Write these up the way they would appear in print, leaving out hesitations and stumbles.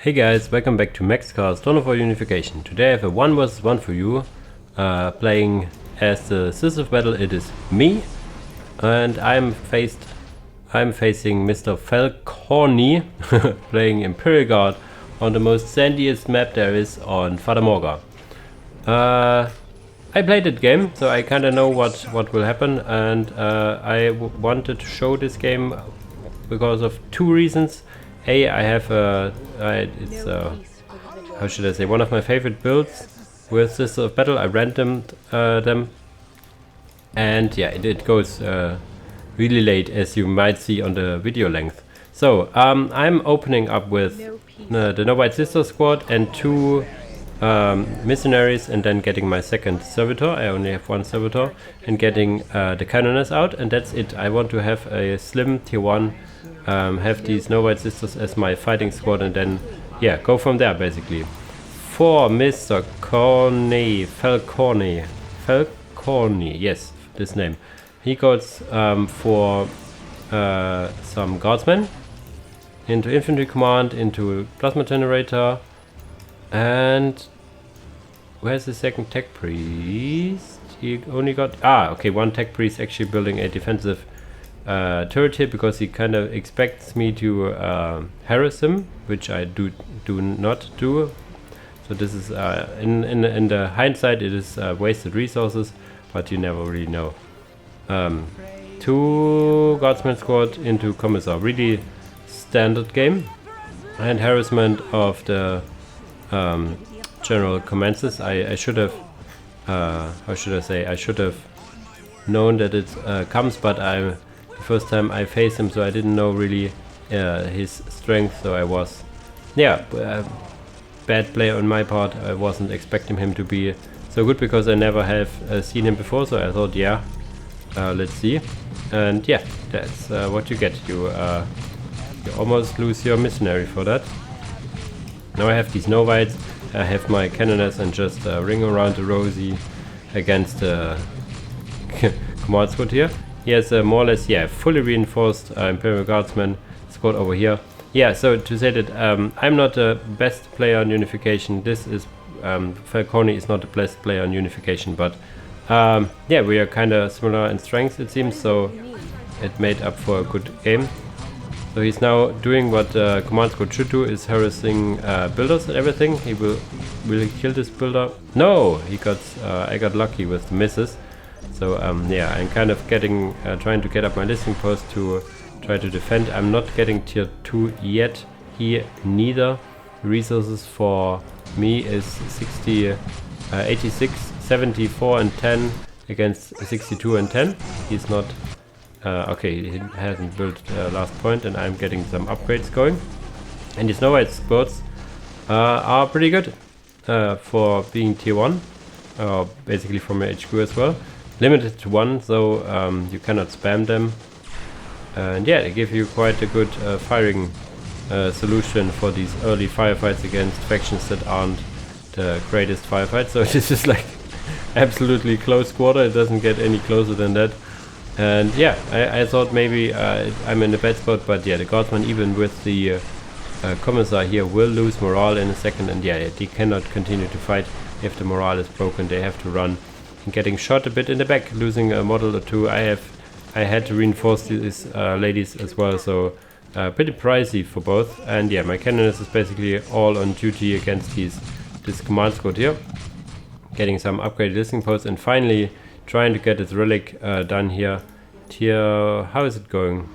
Hey guys, welcome back to MaxCast, Dawn of Unification. Today I have a 1 vs 1 for you, playing as the Sister of Battle. It is me, and I'm facing Mr. FaLcornyy, playing Imperial Guard on the most sandiest map there is on Fata Morga. I played that game, so I kinda know what will happen, and I wanted to show this game because of two reasons. A, I have how should I say, one of my favorite builds with Sister of Battle. I randomed them, and yeah, it goes really late, as you might see on the video length. So I'm opening up with the No White Sister squad and 2 missionaries, and then getting my second servitor. I only have 1 servitor, and getting the cannoneers out, and that's it. I want to have a slim tier 1, have these No White Sisters as my fighting squad, and then yeah, go from there basically. For Mr. FaLcornyy, yes, this name. He goes for some guardsmen, into infantry command, into plasma generator, and where's the second tech priest? He only got okay, 1 tech priest actually building a defensive turret here, because he kind of expects me to harass him, which I do not do. So this is in the hindsight, it is wasted resources, but you never really know. 2 guardsmen squad into commissar, really standard game, and harassment of the general commences. I should have how should I say, I should have known that it comes, but the first time I faced him, so I didn't know really his strength, so I was bad player on my part. I wasn't expecting him to be so good, because I never have seen him before, so I thought, yeah, let's see. And yeah, that's what you get. You almost lose your missionary for that. Now I have these no whites, I have my cannoneers, and just ring around the rosy against the command squad here. He has more or less, yeah, fully reinforced Imperial Guardsman squad over here. Yeah, so to say that I'm not the best player on Unification. This is FaLcornyy is not the best player on Unification, but yeah, we are kind of similar in strength, it seems, so it made up for a good game. So he's now doing what command squad should do, is harassing builders and everything. Will he kill this builder? No, he got I got lucky with the misses. So yeah, I'm kind of getting trying to get up my listing post to try to defend. I'm not getting tier 2 yet here neither. Resources for me is 86, 74 and 10 against 62 and 10. He's not okay, he hasn't built last point, and I'm getting some upgrades going. And these No White squads are pretty good for being tier 1, basically from your HQ as well. Limited to 1, so you cannot spam them, and yeah, they give you quite a good firing solution for these early firefights against factions that aren't the greatest firefights. So this is like absolutely close quarter, it doesn't get any closer than that. And yeah, I thought maybe I'm in a bad spot, but yeah, the guardsman, even with the commissar here, will lose morale in a second, and yeah, they cannot continue to fight if the morale is broken. They have to run. Getting shot a bit in the back, losing a model or 2. I had to reinforce these ladies as well, so pretty pricey for both. And yeah, my cannoneers is basically all on duty against this command squad here, getting some upgraded listing posts, and finally trying to get his relic done here. Tier, how is it going?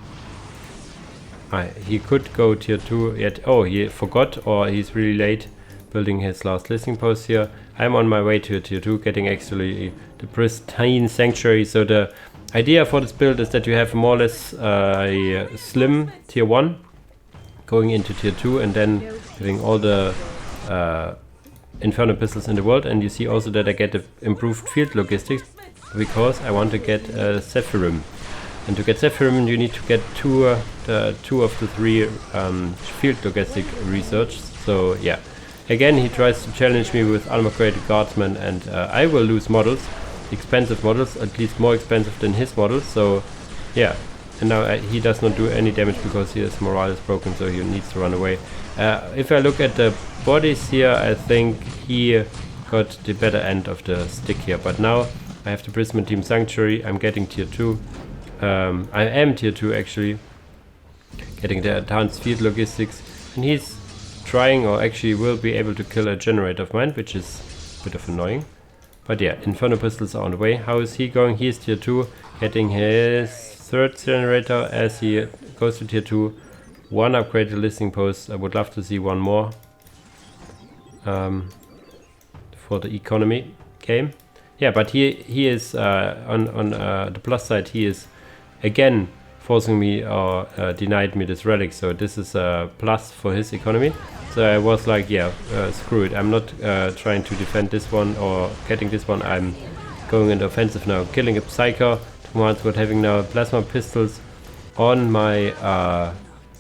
He could go tier 2 yet. Oh, he forgot, or he's really late building his last listing post here. I'm on my way to tier 2, getting actually the pristine sanctuary. So the idea for this build is that you have more or less a slim tier 1 going into tier 2, and then getting all the Inferno pistols in the world. And you see also that I get the improved field logistics, because I want to get Zephyrim. And to get Zephyrim, you need to get 2 of the 3 field logistic research. So yeah. Again, he tries to challenge me with armor-graded guardsmen, and I will lose models, expensive models, at least more expensive than his models. So yeah, and now he does not do any damage because his morale is broken, so he needs to run away. If I look at the bodies here, I think he got the better end of the stick here, but now I have the Prisma Team Sanctuary. I'm getting tier 2. I am tier 2 actually, getting the advanced field logistics, and he's trying, or actually will be able to kill a generator of mine, which is a bit of annoying. But yeah, Inferno Pistols are on the way. How is he going? He is tier 2, getting his 3rd generator as he goes to tier 2. 1 upgraded listing post. I would love to see one more for the economy game. Yeah, but he is on the plus side. He is again forcing me or denied me this relic. So this is a plus for his economy. So I was like, yeah, screw it. I'm not trying to defend this one or getting this one. I'm going into offensive now, killing a Psyker. Command Squad having now plasma pistols on my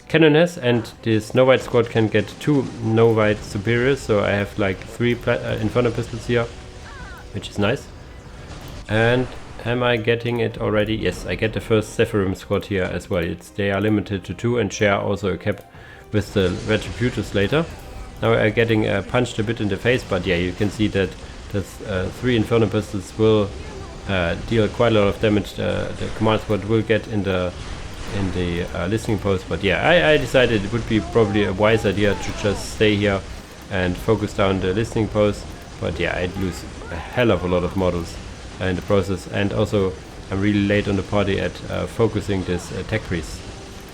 Canoness, and the Snow White squad can get 2 Snow White superiors. So I have like 3 Inferno pistols here, which is nice. And am I getting it already? Yes, I get the first Zephyrim squad here as well. They are limited to 2 and share also a cap with the Retributors later. Now I'm getting punched a bit in the face, but yeah, you can see that the 3 Inferno pistols will deal quite a lot of damage. The command squad will get in the listening post, but yeah, I decided it would be probably a wise idea to just stay here and focus down the listening post. But yeah, I'd lose a hell of a lot of models in the process, and also I'm really late on the party at focusing this tech priest.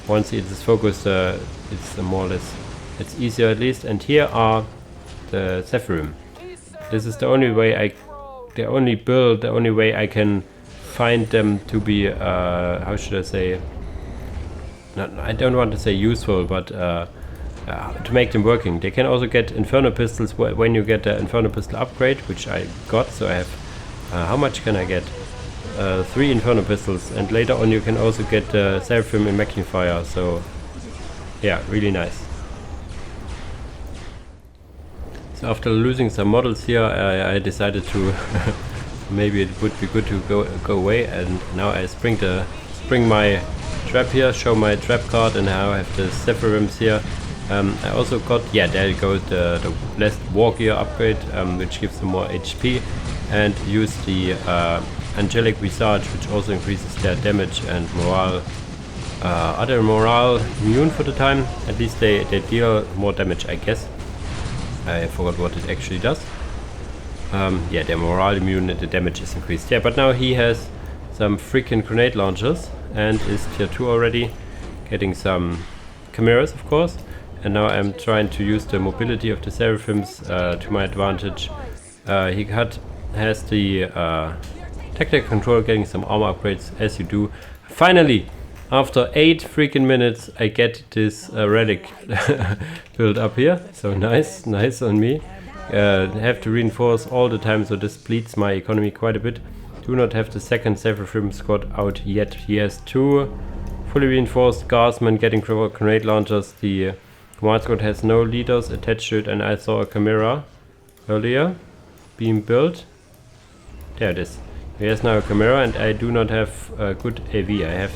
Once it is focused, it's more or less, it's easier at least. And here are the Zephyrim. This is the only way the only way I can find them to be, how should I say, I don't want to say useful, but to make them working. They can also get Inferno pistols when you get the Inferno pistol upgrade, which I got. So I have, how much can I get? 3 Inferno pistols, and later on you can also get Seraphim and Magnifier. So yeah, really nice. So after losing some models here, I decided to maybe it would be good to go away, and now I spring my trap here, show my trap card, and now I have the Zephyrims here. I also got, yeah, there you go, the Blessed War Gear upgrade, which gives them more HP, and use the Angelic Visage, which also increases their damage and morale. Are they morale immune for the time? At least they deal more damage, I guess. I forgot what it actually does. Yeah, they're morale immune and the damage is increased. Yeah, but now he has some freaking grenade launchers and is tier 2 already, getting some chimeras of course. And now I'm trying to use the mobility of the Seraphims to my advantage. He has the tactical control, getting some armor upgrades as you do. Finally, after 8 freaking minutes, I get this relic built up here. So nice on me. Have to reinforce all the time, so this bleeds my economy quite a bit. Do not have the second Seraphim squad out yet. He has 2 fully reinforced guardsmen getting grenade launchers. The command squad has no leaders attached to it, and I saw a chimera earlier being built. There it is. He has now a chimera, and I do not have a good AV. I have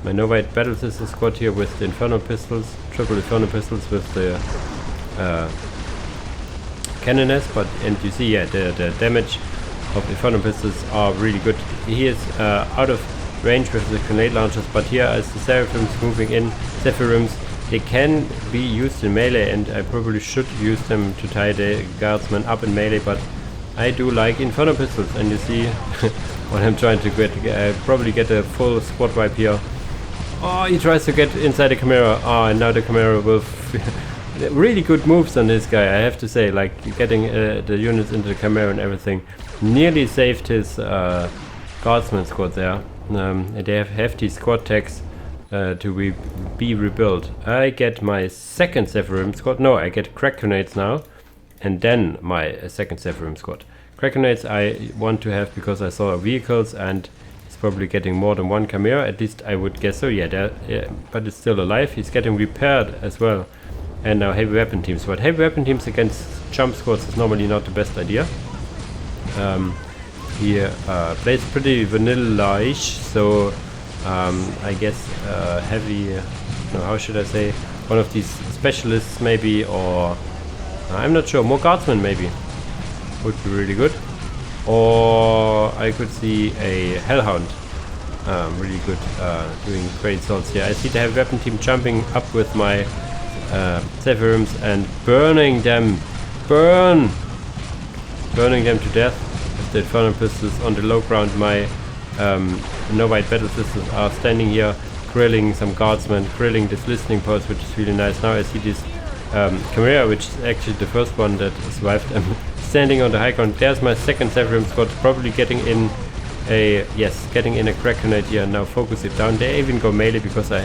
my Novite Battle Sister squad here with the Inferno pistols, triple Inferno pistols with the Canoness, and you see, yeah, the damage of Inferno pistols are really good. He is out of range with the grenade launchers, but here as the Seraphims moving in, Zephyrims, they can be used in melee, and I probably should use them to tie the guardsmen up in melee, but I do like Inferno pistols, and you see what I'm trying to get. I probably get a full squad wipe here. Oh, he tries to get inside the Chimera. Oh, and now the Chimera will... really good moves on this guy, I have to say. Like, getting the units into the Chimera and everything. Nearly saved his Guardsman squad there. They have hefty squad tags to be rebuilt. I get my second Zephyrim squad. No, I get crack grenades now. And then my second Zephyrim squad. Crack grenades I want to have because I saw vehicles, and he's probably getting more than one Chimera, at least I would guess so. Yeah, but it's still alive. He's getting repaired as well. And now heavy weapon teams. But heavy weapon teams against jump squads is normally not the best idea. He plays pretty vanilla-ish, so I guess heavy, no, how should I say, one of these specialists maybe, or I'm not sure, more guardsmen maybe would be really good. Or I could see a hellhound, really good, doing great assaults here. I see the heavy weapon team jumping up with my Zephyrims and burning them, burning them to death with the infernal pistols on the low ground. My no white battle systems are standing here grilling some guardsmen, grilling this listening post, which is really nice. Now I see this Chimera, which is actually the first one that survived, standing on the high ground. There's my second Zephyrim squad, probably getting in a crack grenade here and now focus it down. They even go melee because I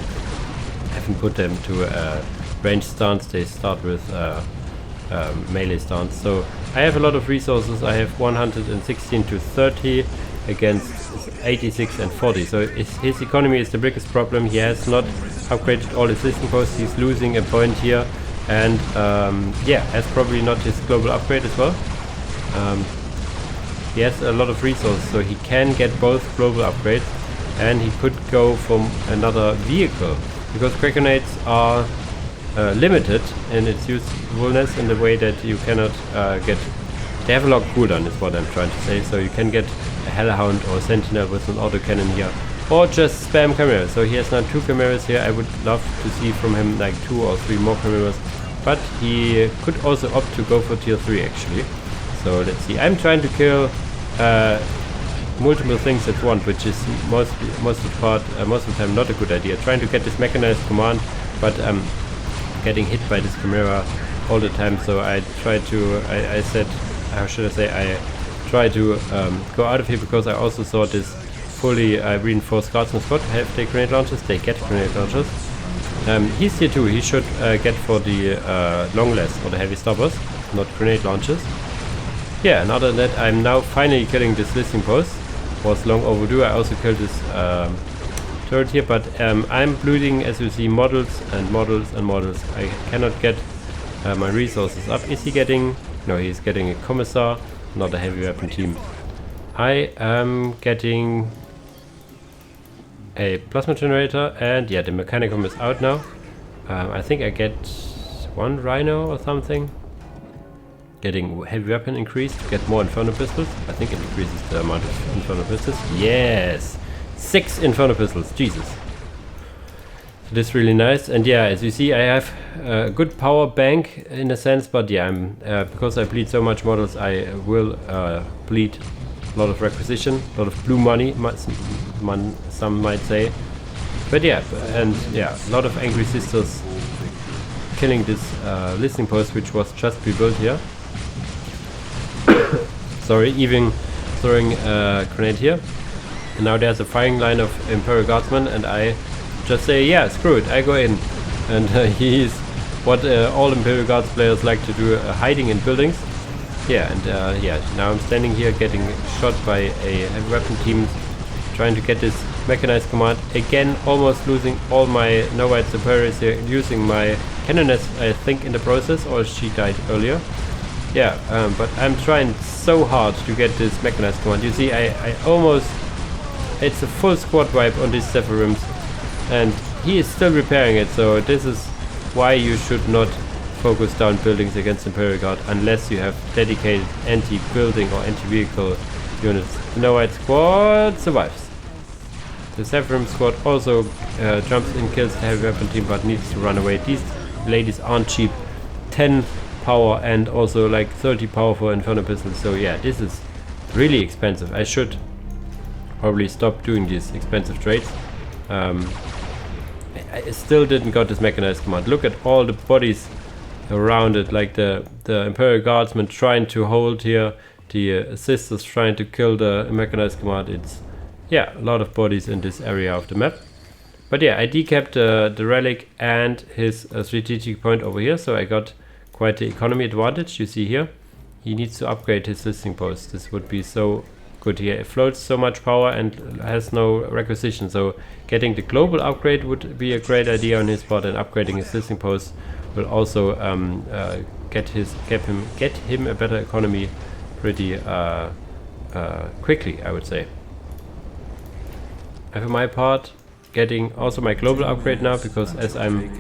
haven't put them to a range stance. They start with melee stance. So I have a lot of resources. I have 116 to 30 against 86 and 40. So his economy is the biggest problem. He has not upgraded all his listening posts. He's losing a point here, and has probably not his global upgrade as well. He has a lot of resources, so he can get both global upgrades, and he could go for another vehicle, because crack grenades are limited in its usefulness in the way that you cannot get. They have a long cooldown, is what I'm trying to say. So you can get a hellhound or a sentinel with an autocannon here, or just spam chimeras. So he has now 2 chimeras here. I would love to see from him like 2 or 3 more chimeras, but he could also opt to go for tier 3 actually. So let's see. I'm trying to kill multiple things at once, which is most of the time not a good idea. Trying to get this mechanized command, but getting hit by this chimera all the time. So I try to, I said, how should I say, I try to go out of here, because I also saw this fully reinforced guardsman squad. Have they grenade launchers? They get grenade launchers. He's tier 2. He should get for the long last or the heavy stoppers, not grenade launchers. Yeah, and other than that, I'm now finally killing this listening post. Was long overdue. I also killed this turret here, but I'm bleeding, as you see, models and models and models. I cannot get my resources up. Is he getting? No, he's getting a commissar, not a heavy weapon team. I am getting a plasma generator, and yeah, the mechanicum is out now. I think I get 1 rhino or something. Getting heavy weapon increased to get more infernal pistols. I think it increases the amount of infernal pistols. Yes! 6 infernal pistols, Jesus. This is really nice, and yeah, as you see, I have a good power bank in a sense, but yeah, because I bleed so much models, I will bleed a lot of requisition, a lot of blue money, some might say. But yeah, and yeah, a lot of angry sisters killing this listening post, which was just rebuilt here. Sorry, even throwing a grenade here. And now there's a firing line of Imperial Guardsmen, and I just say, yeah, screw it, I go in. And he's what all Imperial Guards players like to do, hiding in buildings. Yeah, and yeah, now I'm standing here getting shot by a heavy weapon team, trying to get this mechanized command. Again, almost losing all my no white superiors here, using my cannoness, I think, in the process, or she died earlier. Yeah, but I'm trying so hard to get this mechanized command. You see, I almost, it's a full squad wipe on these Zephyrims, and he is still repairing it. So this is why you should not focus down buildings against Imperial Guard unless you have dedicated anti-building or anti-vehicle units. The no white squad survives. The Zephyrim squad also jumps in, kills the heavy weapon team, but needs to run away. These ladies aren't cheap. 10 power and also like 30 power for infernal pistols. So yeah, this is really expensive. I should probably stop doing these expensive trades. I still didn't got this mechanized command. Look at all the bodies around it, like the Imperial Guardsmen trying to hold here, the sisters trying to kill the mechanized command. It's, yeah, a lot of bodies in this area of the map. But yeah, I decapped the relic and his strategic point over here, so I got quite the economy advantage. You see here, he needs to upgrade his listening post. This would be so good here. It floats so much power and has no requisition, so getting the global upgrade would be a great idea on his part, and upgrading his listening post will also get him a better economy pretty quickly, I would say. And for my part, getting also my global upgrade now, because as I'm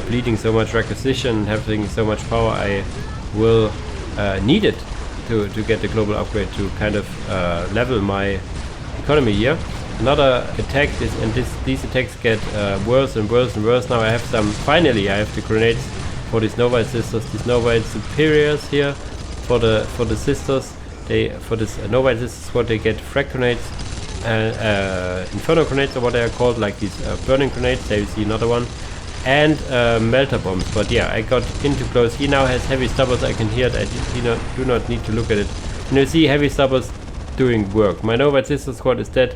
bleeding so much requisition and having so much power, I will need it to get the global upgrade to kind of level my economy here. Another attack is, and these attacks get worse and worse and worse. Now I have finally I have the grenades for these Novite sisters, these Novite superiors here for the sisters. For this Novite sisters squad, they get frag grenades, inferno grenades, or what they are called, like these burning grenades. There you see another one, and melter bombs. But yeah, I got into close. He now has heavy stubbers. I can hear it. I do not need to look at it. And you see heavy stubbers doing work. My Novite sister squad is dead.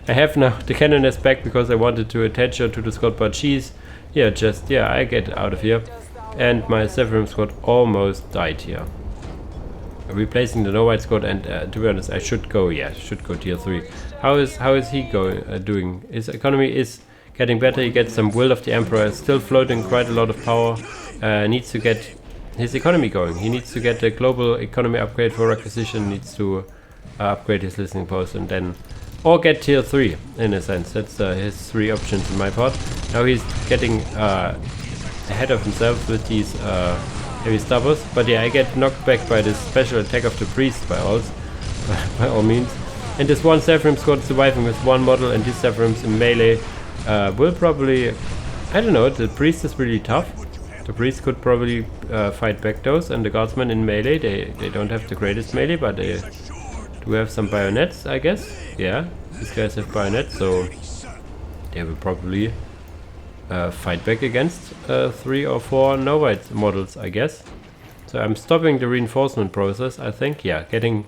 I have now the Canoness back because I wanted to attach her to the squad, but she's I get out of here. And my Severum squad almost died here. Replacing the Novite squad, and to be honest, I should go tier 3. How is he doing? His economy is getting better. He gets some Will of the Emperor, still floating quite a lot of power. Needs to get his economy going. He needs to get the global economy upgrade for requisition, needs to upgrade his listening post, and then or get tier 3 in a sense. That's his 3 options in my part. Now he's getting ahead of himself with these heavy stubbers, but yeah, I get knocked back by this special attack of the priest by all means. And this one Severum squad surviving with 1 model, and these Severums in melee will probably, I don't know, the priest is really tough. The priest could probably fight back those, and the guardsmen in melee, they don't have the greatest melee, but they do have some bayonets, I guess. Yeah, these guys have bayonets, so they will probably fight back against 3 or 4 Novite models, I guess. So I'm stopping the reinforcement process, I think. Yeah, getting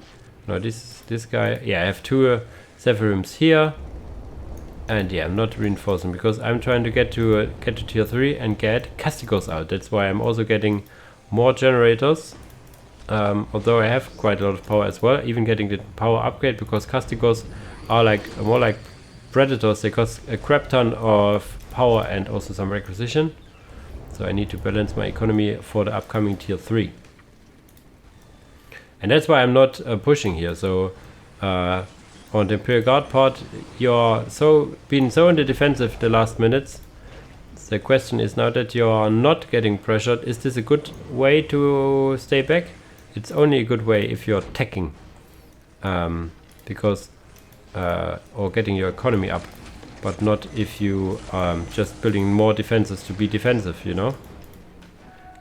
this guy. Yeah, I have 2 Severums here, and yeah, I'm not reinforcing because I'm trying to get to tier 3 and get Castigos out. That's why I'm also getting more generators. Although I have quite a lot of power as well, even getting the power upgrade, because Castigos are more like Predators. They cost a crap ton of power and also some requisition. So I need to balance my economy for the upcoming tier 3. And that's why I'm not pushing here. So on the Imperial Guard part, you're been so in the defensive the last minutes. The question is now that you're not getting pressured, is this a good way to stay back? It's only a good way if you're attacking, because or getting your economy up, but not if you just building more defenses to be defensive, you know.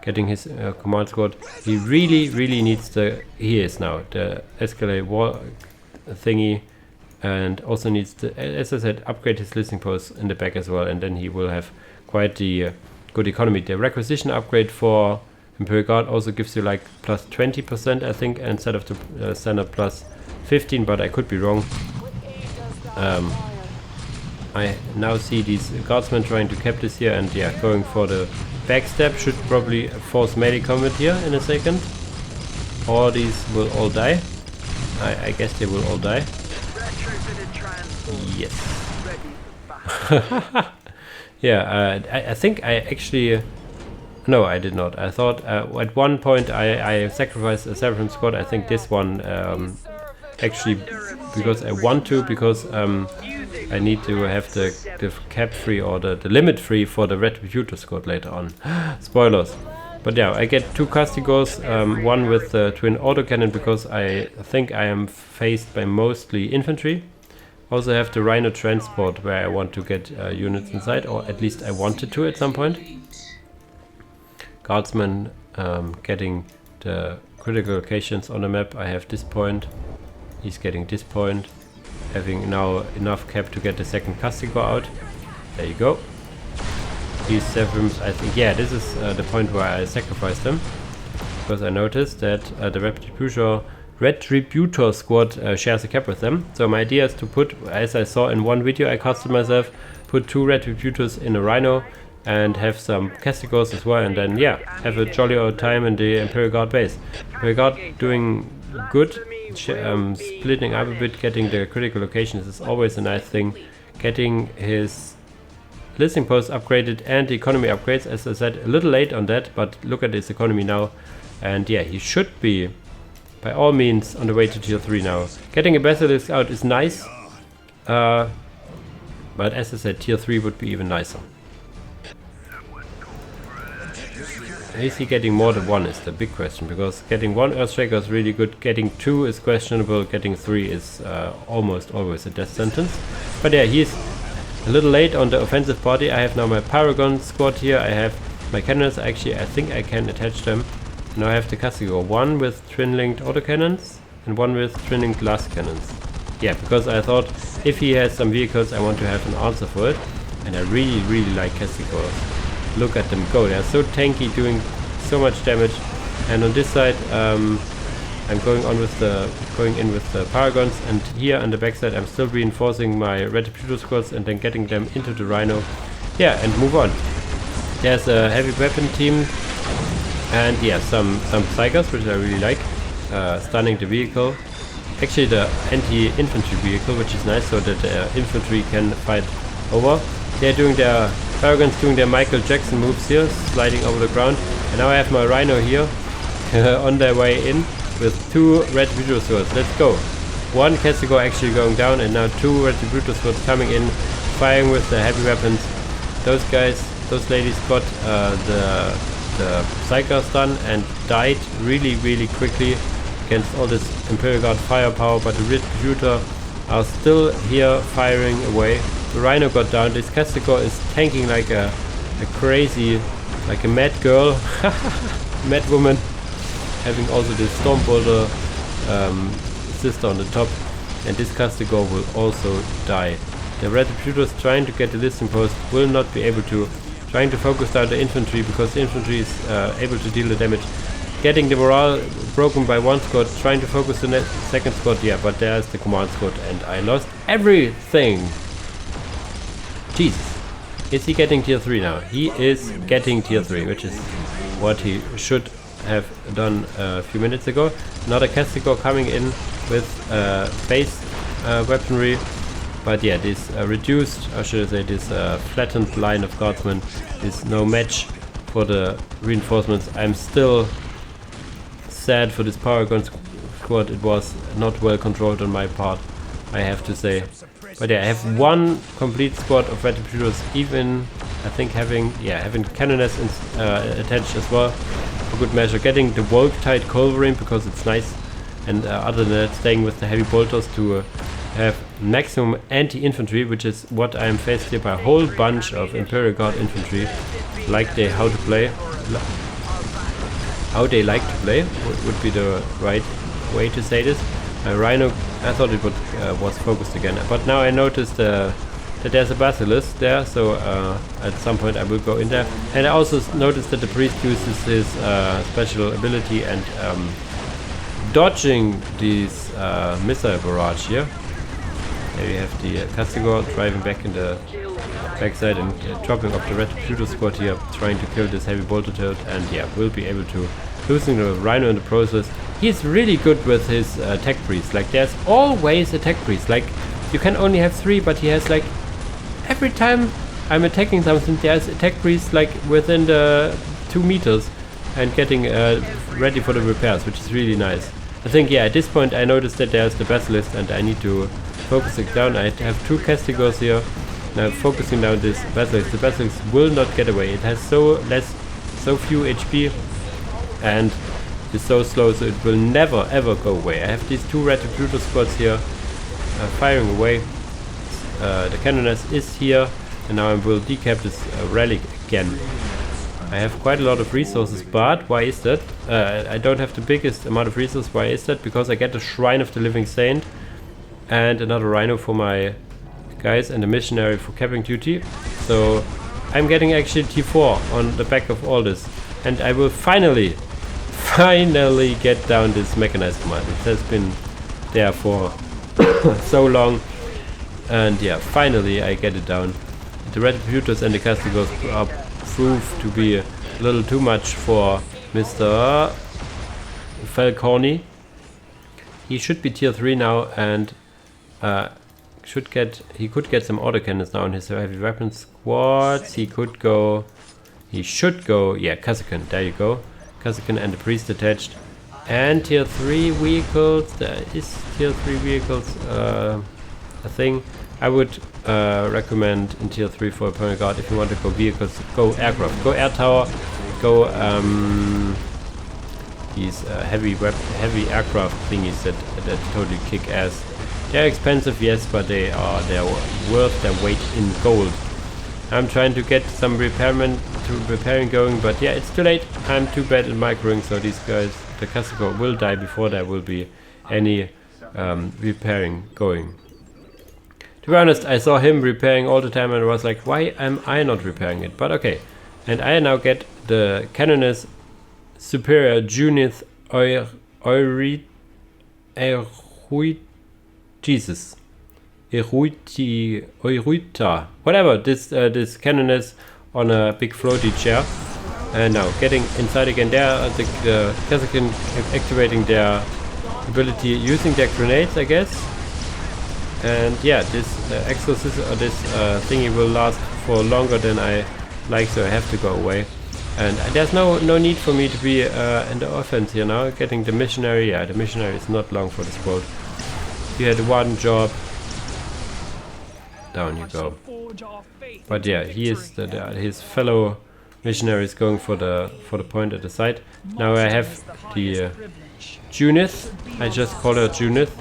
Getting his command squad, he really needs he is now the escalate war thingy, and also needs to, as I said, upgrade his listening posts in the back as well, and then he will have quite the good economy. The requisition upgrade for Imperial Guard also gives you like plus 20%, I think, instead of the standard plus 15, but I could be wrong. I now see these guardsmen trying to cap this here, and yeah, going for the backstab should probably force melee combat here in a second. Or these will all die. I guess they will all die. Yes. Yeah, I think I actually... No, I did not. I thought at one point I sacrificed a Severum squad. I think this one actually, because I want to, because I need to have the cap free or the limit free for the Retributor squad later on. Spoilers. But yeah, I get 2 Castigos, one with the twin autocannon, because I think I am faced by mostly infantry. Also have the Rhino transport where I want to get units inside, or at least I wanted to at some point. Guardsmen getting the critical locations on the map. I have this point, he's getting this point, having now enough cap to get the second Castigo out. There you go. These Severums, I think, yeah, this is the point where I sacrificed them, because I noticed that the Retributor squad shares a cap with them. So my idea is to put, as I saw in one video I custom myself, put 2 Retributors in a Rhino and have some Castigos as well, and then yeah, have a jolly old time in the Imperial Guard base. Imperial Guard doing good, splitting up a bit, getting the critical locations is always a nice thing. Getting his listening posts upgraded and the economy upgrades, as I said, a little late on that, but look at his economy now, and yeah, he should be by all means on the way to tier 3 now. Getting a Basilisk out is nice. But as I said, tier 3 would be even nicer. Is he getting more than 1 is the big question, because getting 1 Earthshaker is really good, getting 2 is questionable, getting 3 is almost always a death sentence. But yeah, he's a little late on the offensive body. I have now my Paragon squad here, I have my cannons, actually I think I can attach them. Now I have the Castigo, 1 with twin-linked autocannons and 1 with twin-linked glass cannons. Yeah, because I thought if he has some vehicles I want to have an answer for it, and I really like Castigos. Look at them go, they're so tanky, doing so much damage. And on this side I'm going in with the Paragons, and here on the backside I'm still reinforcing my Retributor squads and then getting them into the Rhino. Yeah, and move on. There's a heavy weapon team, and yeah, some Psychers, which I really like, stunning the vehicle. Actually the anti-infantry vehicle, which is nice, so that the infantry can fight over. They're doing their Paragons doing their Michael Jackson moves here, sliding over the ground. And now I have my Rhino here on their way in with 2 Retributor swords. Let's go. 1 Castigo actually going down, and now 2 Retributor swords coming in, firing with the heavy weapons. Those guys, those ladies got the Psyker stun and died really quickly against all this Imperial Guard firepower, but the Retributor are still here firing away. The Rhino got down. This Castigo is tanking like a crazy, like a mad girl, mad woman, having also this Storm Bolter sister on the top, and this Castigo will also die. The Retributors trying to get the listing post will not be able to, trying to focus down the infantry because the infantry is able to deal the damage. Getting the morale broken by 1 squad, trying to focus the second squad, yeah, but there's the command squad and I lost everything. Jesus. Is he getting tier 3 now? He is getting tier 3, which is what he should have done a few minutes ago. Another Castigo coming in with base weaponry. But yeah, this reduced, or should I say this flattened line of guardsmen is no match for the reinforcements. I'm still sad for this Paragon squad. It was not well controlled on my part, I have to say. But yeah, I have 1 complete squad of Retributors, even I think having Cannoners attached as well for good measure. Getting the Volk-tied Culverin because it's nice, and other than that staying with the heavy bolters to have maximum anti-infantry, which is what I am faced here by a whole bunch of Imperial Guard infantry, like they how they like to play would be the right way to say this. My Rhino, I thought it was focused again, but now I noticed that there's a Basilisk there, so at some point I will go in there. And I also noticed that the priest uses his special ability and dodging these missile barrage here. There you have the Castigo driving back in the backside and dropping off the Retributor squad here, trying to kill this heavy bolter turret, and yeah, will be able to losing the Rhino in the process. He's really good with his tech priest. Like there's always a tech priest. Like you can only have 3, but he has like every time I'm attacking something, there's a tech priest like within the 2 meters and getting ready for the repairs, which is really nice. I think yeah, at this point I noticed that there's the Basilisk and I need to focus it down. I have 2 Castigos here. Now focusing down this Basilisk. The Basilisk will not get away. It has so few HP and is so slow, so it will never ever go away. I have these 2 Retributor squads here firing away. The Cannoners is here, and now I will decap this relic again. I have quite a lot of resources, but why is that? I don't have the biggest amount of resources. Why is that? Because I get the Shrine of the Living Saint and another Rhino for my guys and a missionary for capping duty. So I'm getting actually T4 on the back of all this, and I will finally get down this mechanized command. It has been there for so long, and yeah, finally I get it down. The Retributors and the Castigos are proved to be a little too much for Mr. FaLcornyy. He should be tier 3 now, and he could get some autocannons now in his heavy weapon squads. He should go, yeah, Kazakin, there you go. Kazakin and the priest attached. And tier 3 vehicles, there is tier 3 vehicles, a thing. I would recommend in tier 3 for opponent guard. If you want to go vehicles, go aircraft, go air tower, go these heavy aircraft thingies that totally kick ass. They're expensive, yes, but they're worth their weight in gold. I'm trying to get some repairing going, but yeah, it's too late. I'm too bad at microing, so these guys, the Kasuko, will die before there will be any repairing going. To be honest, I saw him repairing all the time and I was like, why am I not repairing it? But okay. And I now get the Canoness Superior Junith Jesus. Eruita. Whatever, this Canoness on a big floaty chair. And now getting inside again there, the Kazakin activating their ability using their grenades, I guess. And yeah, this exorcism or this thingy will last for longer than I like, so I have to go away. And there's no need for me to be in the offense here now. Getting the missionary, yeah, the missionary is not long for this boat. He had one job. Down you go. But yeah, he is his fellow missionary is going for the point at the side. Now I have the Junith. I just call her Junith.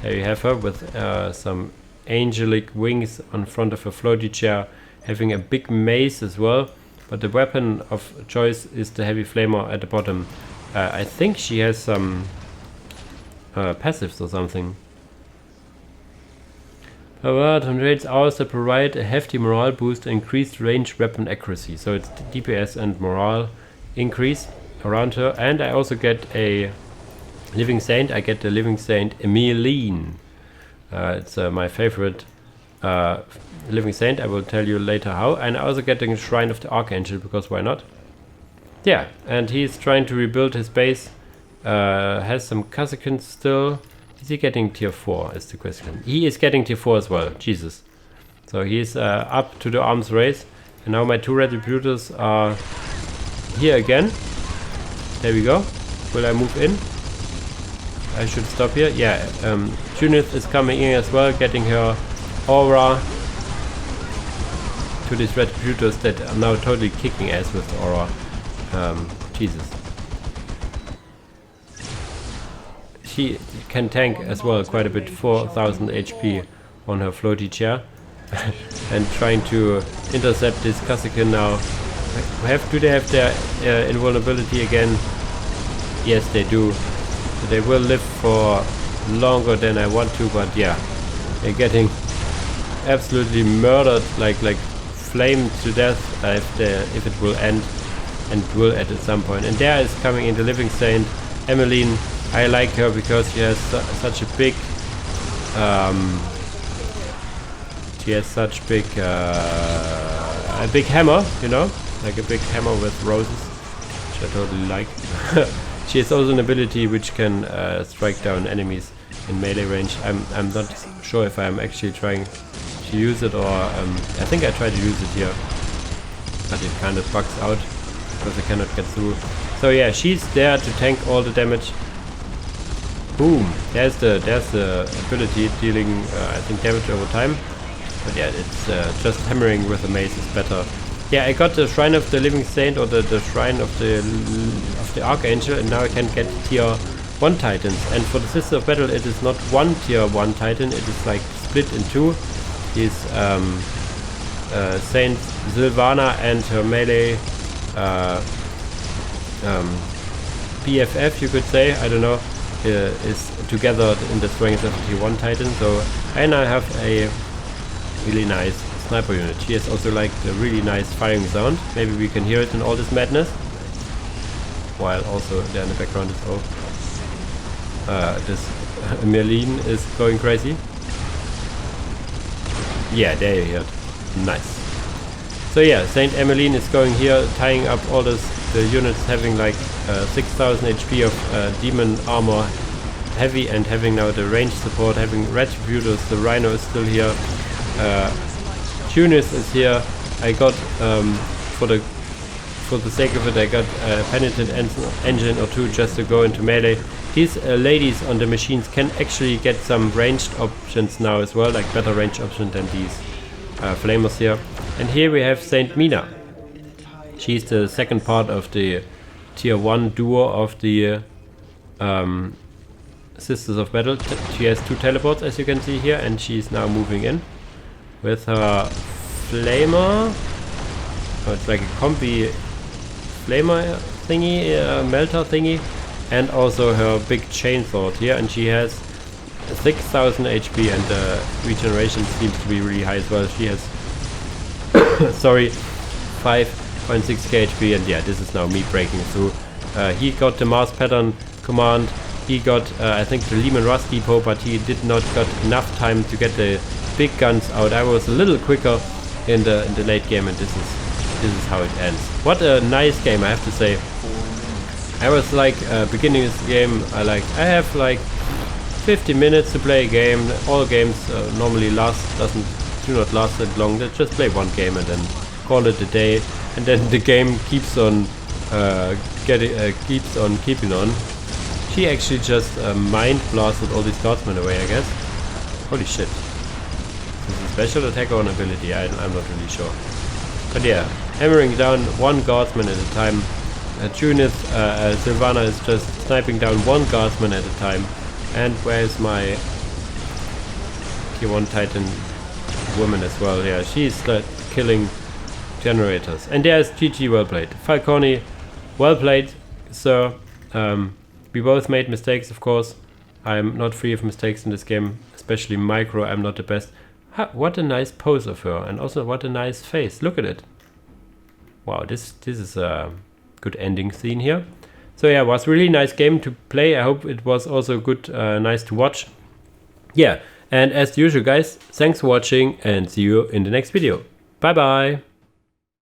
There you have her with some angelic wings on front of a floaty chair, having a big mace as well. But the weapon of choice is the heavy flamer at the bottom. I think she has some passives or something. However, tornadoes also provide a hefty morale boost and increased range weapon accuracy. So it's DPS and morale increase around her. And I also get a Living Saint. I get the Living Saint Emmeline. It's my favorite Living Saint. I will tell you later how. And I also get the Shrine of the Archangel, because why not? Yeah, and he's trying to rebuild his base. Has some Kazakins still. Is he getting tier 4 is the question. He is getting tier 4 as well. Jesus. So he's up to the arms race. And now my two Retributors are here again. There we go. Will I move in? I should stop here. Yeah, Junith is coming in as well, getting her aura to these Retributors that are now totally kicking ass with the aura. Jesus. She can tank as well quite a bit, 4000 HP on her floaty chair. And trying to intercept this Kazakin now. Do they have their invulnerability again? Yes, they do. So they will live for longer than I want to, but yeah, they're getting absolutely murdered, like flamed to death if it will end, and it will at some point. And there is coming in the Living Saint, Emmeline. I like her because she has such a big a big hammer, you know, like a big hammer with roses, which I totally like. She has also an ability which can strike down enemies in melee range. I'm not sure if I'm actually trying to use it, or I think I tried to use it here, but it kind of bugs out because I cannot get through. So yeah, she's there to tank all the damage. Boom! There's the ability dealing I think damage over time. But yeah, it's just hammering with the mace is better. Yeah, I got the Shrine of the Living Saint, or the Shrine of the Archangel, and now I can get tier 1 Titans. And for the Sister of Battle, it is not one tier 1 Titan, it is like split in two. Is Saint Sylvana and her melee PFF, you could say, I don't know, is together in the strength of tier 1 Titan. So I now have a really nice sniper unit. She has also like the really nice firing sound. Maybe we can hear it in all this madness. While also there in the background is this Merlin is going crazy. Yeah, there you hear it. Nice. So yeah, Saint Emmeline is going here, tying up all the units having like 6000 HP of demon armor heavy, and having now the range support, having Retributors. The Rhino is still here. Tunis is here. I got for the sake of it, I got a Penitent Engine or two just to go into melee. these ladies on the machines can actually get some ranged options now as well, like better range options than these flamers here. And here we have Saint Mina. She's the second part of the tier 1 duo of the Sisters of Battle. She has 2 teleports, as you can see here, and she's now moving in with her flamer. Oh, it's like a combi flamer thingy, melter thingy, and also her big chainsaw here, and she has 6000 HP, and the regeneration seems to be really high as well. She has sorry, 5.6k HP, and yeah, this is now me breaking through. He got the Mars pattern command. He got I think the Lehman Russ depot, but he did not got enough time to get the big guns out. I was a little quicker in the late game, and this is how it ends. What a nice game, I have to say. I was like beginning this game, I have like 50 minutes to play a game. All games normally do not last that long. Let's just play one game and then call it a day, and then the game keeps on keeping on. She actually just mind blasted all these guardsmen away, I guess. Holy shit. Is this a special attack or an ability? I'm not really sure. But yeah, hammering down one guardsman at a time. Junith, Sylvana is just sniping down one guardsman at a time. And where's my tier 1 Titan woman as well? Yeah, she's killing generators. And there's GG, well played. FaLcornyy, well played, sir. We both made mistakes, of course. I'm not free of mistakes in this game, especially micro. I'm not the best. What a nice pose of her, and also what a nice face. Look at it. Wow, this is a good ending scene here. So yeah, it was a really nice game to play. I hope it was also good, nice to watch. Yeah, and as usual, guys, thanks for watching, and see you in the next video. Bye bye.